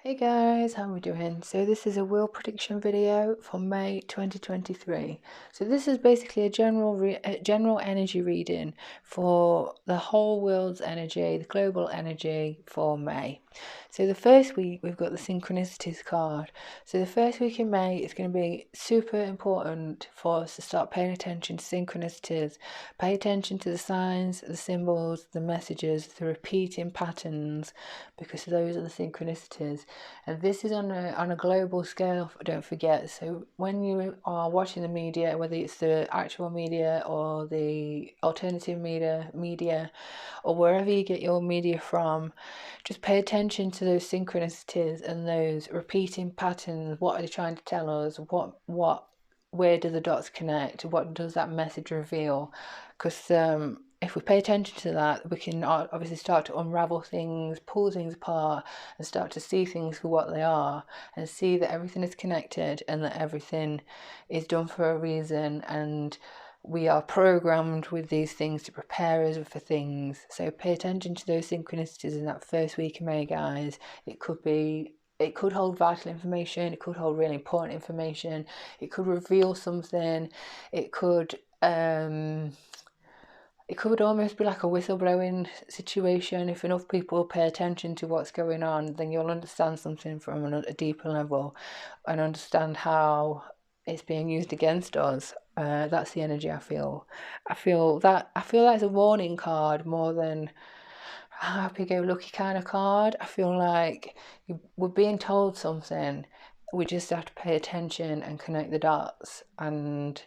Hey guys, how are we doing? So this is a wheel prediction video for May 2023. So this is basically a general energy reading for the whole world's energy, the global energy for May. So the first week we've got the synchronicities card. So the first week in May is going to be super important for us to start paying attention to synchronicities. Pay attention to the signs, the symbols, the messages, the repeating patterns, because those are the synchronicities. And this is on a global scale, don't forget. So when you are watching the media, whether it's the actual media or the alternative media or wherever you get your media from, just pay attention to those synchronicities and those repeating patterns. What are they trying to tell us? Where do the dots connect? What does that message reveal? Because if we pay attention to that, we can obviously start to unravel things, pull things apart, and start to see things for what they are, and see that everything is connected and that everything is done for a reason, and we are programmed with these things to prepare us for things. So pay attention to those synchronicities in that first week of May, guys. It could hold vital information, it could hold really important information, it could reveal something, it could almost be like a whistleblowing situation. If enough people pay attention to what's going on, then you'll understand something from a deeper level and understand how it's being used against us. That's the energy I feel. I feel that it's a warning card more than a happy-go-lucky kind of card. I feel like we're being told something. We just have to pay attention and connect the dots and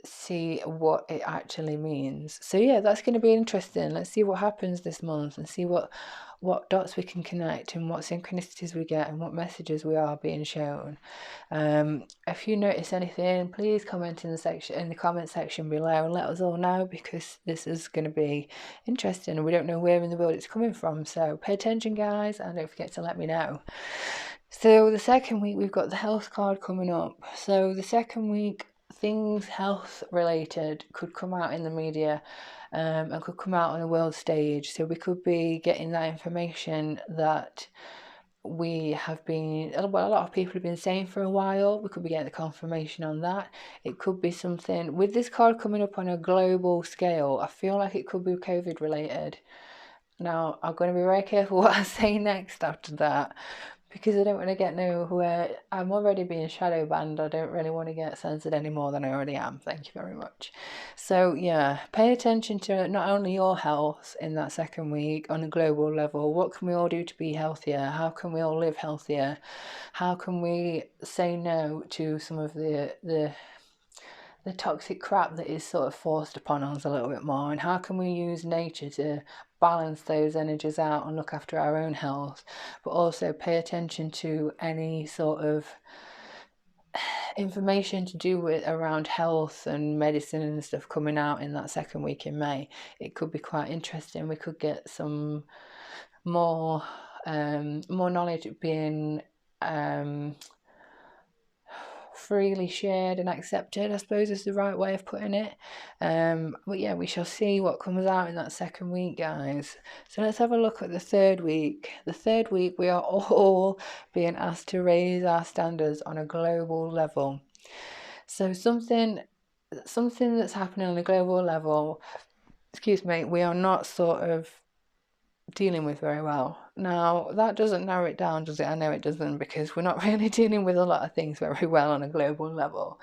see what it actually means. So yeah, that's going to be interesting. Let's see what happens this month and see what dots we can connect and what synchronicities we get and what messages we are being shown. If you notice anything, please comment in the comment section below and let us all know, because this is going to be interesting and we don't know where in the world it's coming from. So pay attention, guys, and don't forget to let me know. So the second week we've got the health card coming up. So the second week, things health related could come out in the media, and could come out on the world stage. So we could be getting that information that we have been, well, a lot of people have been saying for a while. We could be getting the confirmation on that. It could be something with this card coming up on a global scale. I feel like it could be COVID related. Now, I'm going to be very careful what I say next after that, because I don't want to get nowhere. I'm already being shadow banned. I don't really want to get censored any more than I already am. Thank you very much. So yeah, pay attention to not only your health in that second week on a global level. What can we all do to be healthier? How can we all live healthier? How can we say no to some of the toxic crap that is sort of forced upon us a little bit more, and how can we use nature to balance those energies out and look after our own health, but also pay attention to any sort of information to do with around health and medicine and stuff coming out in that second week in May. It could be quite interesting. We could get some more knowledge being freely shared and accepted, I suppose is the right way of putting it. But yeah, we shall see what comes out in that second week, guys. So let's have a look at the third week. The third week, we are all being asked to raise our standards on a global level. So something that's happening on a global level, we are not sort of dealing with very well. Now, that doesn't narrow it down, does it? I know it doesn't, because we're not really dealing with a lot of things very well on a global level.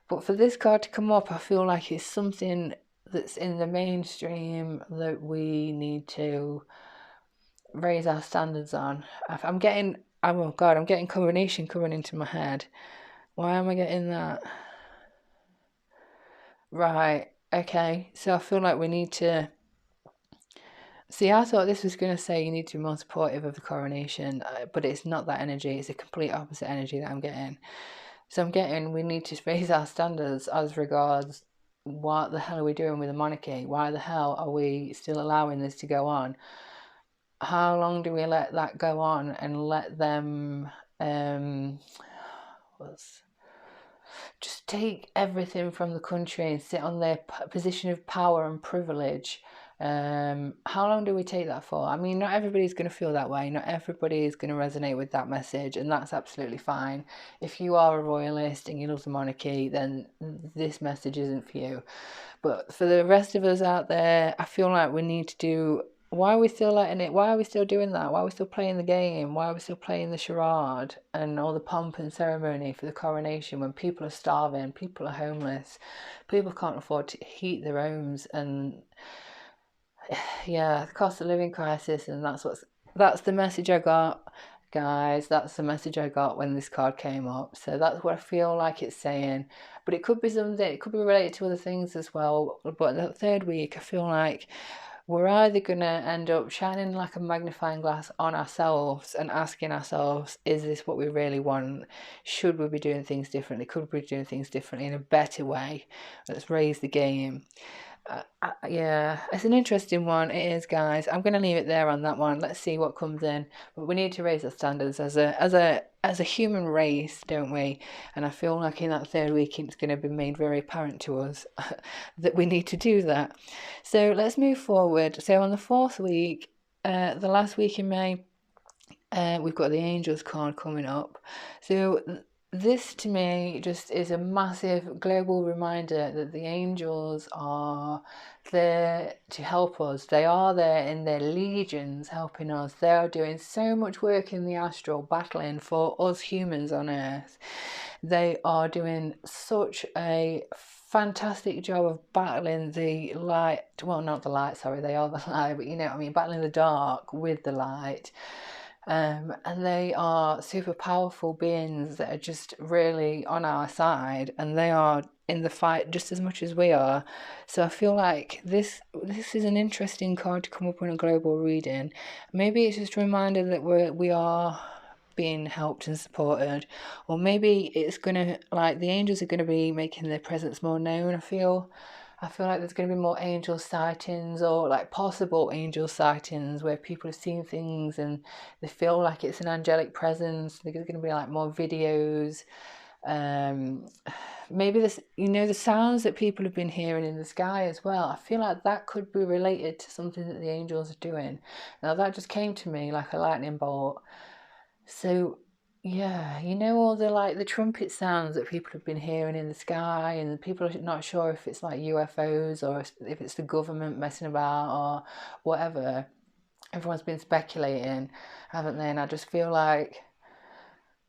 But for this card to come up, I feel like it's something that's in the mainstream that we need to raise our standards on. I'm getting, oh God, I'm getting coronation coming into my head. Why am I getting that? Right, okay, so I feel like we need to. See, I thought this was going to say you need to be more supportive of the coronation, but it's not that energy. It's a complete opposite energy that I'm getting. So I'm getting we need to raise our standards as regards what the hell are we doing with the monarchy? Why the hell are we still allowing this to go on? How long do we let that go on and let them just take everything from the country and sit on their position of power and privilege How long do we take that for? I mean, not everybody's going to feel that way. Not everybody is going to resonate with that message, and that's absolutely fine. If you are a royalist and you love the monarchy, then this message isn't for you. But for the rest of us out there, I feel like we need to do. Why are we still letting it? Why are we still doing that? Why are we still playing the game? Why are we still playing the charade and all the pomp and ceremony for the coronation when people are starving, people are homeless, people can't afford to heat their homes, and yeah, the cost of living crisis, and that's the message I got, guys. That's the message I got when this card came up. So that's what I feel like it's saying. But it could be something. It could be related to other things as well. But the third week, I feel like we're either going to end up shining like a magnifying glass on ourselves and asking ourselves, is this what we really want? Should we be doing things differently? Could we be doing things differently in a better way? Let's raise the game. Yeah, it's an interesting one. It is, guys. I'm going to leave it there on that one. Let's see what comes in. But we need to raise our standards as a human race, don't we? And I feel like in that third week, it's going to be made very apparent to us that we need to do that. So let's move forward. So on the fourth week, the last week in May, we've got the Angels card coming up. So this to me just is a massive global reminder that the angels are there to help us. They are there in their legions helping us. They are doing so much work in the astral, battling for us humans on Earth. They are doing such a fantastic job of battling the light. Well, not the light, sorry, they are the light, but you know what I mean, battling the dark with the light. And they are super powerful beings that are just really on our side, and they are in the fight just as much as we are. So I feel like this is an interesting card to come up in a global reading. Maybe it's just a reminder that we are being helped and supported, or maybe it's gonna, like, the angels are gonna be making their presence more known. I feel like there's going to be more angel sightings, or like possible angel sightings where people are seeing things and they feel like it's an angelic presence. There's going to be like more videos. Maybe this, the sounds that people have been hearing in the sky as well. I feel like that could be related to something that the angels are doing. Now that just came to me like a lightning bolt. So yeah, all the trumpet sounds that people have been hearing in the sky, and people are not sure if it's like UFOs or if it's the government messing about or whatever. Everyone's been speculating, haven't they? And I just feel like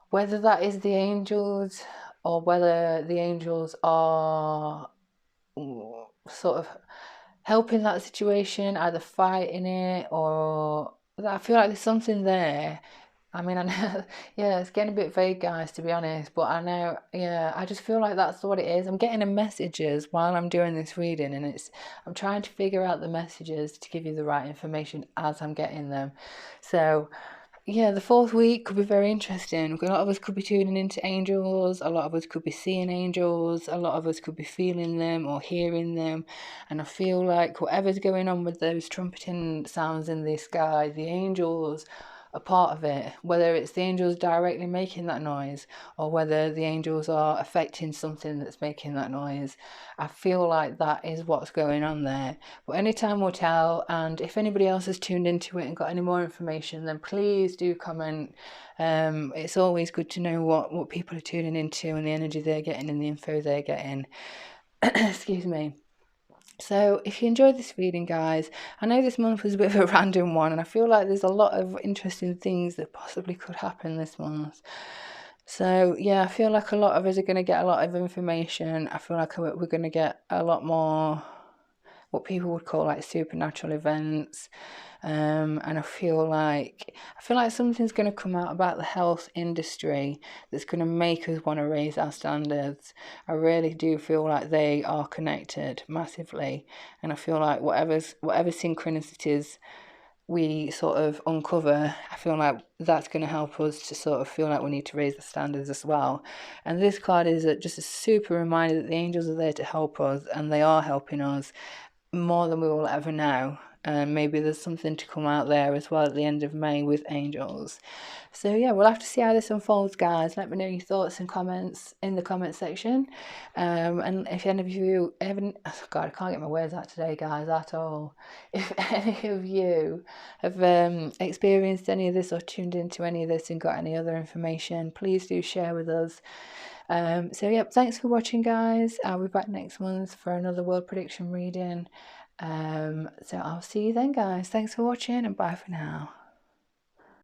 whether that is the angels or whether the angels are sort of helping that situation, either fighting it, or I feel like there's something there. I mean, I know, yeah, it's getting a bit vague, guys, to be honest, but I know, yeah, I just feel like that's what it is. I'm getting the messages while I'm doing this reading, and I'm trying to figure out the messages to give you the right information as I'm getting them. So, yeah, the fourth week could be very interesting. A lot of us could be tuning into angels, a lot of us could be seeing angels, a lot of us could be feeling them or hearing them. And I feel like whatever's going on with those trumpeting sounds in the sky, the angels a part of it, whether it's the angels directly making that noise or whether the angels are affecting something that's making that noise. I feel like that is what's going on there. But any time will tell, and if anybody else has tuned into it and got any more information, then please do comment. It's always good to know what people are tuning into and the energy they're getting and the info they're getting. Excuse me. So if you enjoyed this reading, guys, I know this month was a bit of a random one, and I feel like there's a lot of interesting things that possibly could happen this month. So yeah, I feel like a lot of us are going to get a lot of information. I feel like we're going to get a lot more what people would call like supernatural events. And I feel like something's going to come out about the health industry that's going to make us want to raise our standards. I really do feel like they are connected massively, and I feel like whatever synchronicities we sort of uncover, I feel like that's going to help us to sort of feel like we need to raise the standards as well. And this card is just a super reminder that the angels are there to help us, and they are helping us more than we will ever know. and maybe there's something to come out there as well at the end of May with angels. So yeah, we'll have to see how this unfolds, guys. Let me know your thoughts and comments in the comment section. And if any of you haven't, oh God, I can't get my words out today, guys, at all. If any of you have experienced any of this or tuned into any of this and got any other information, please do share with us. So yeah, thanks for watching, guys. I'll be back next month for another world prediction reading. So I'll see you then, guys. Thanks for watching, and bye for now.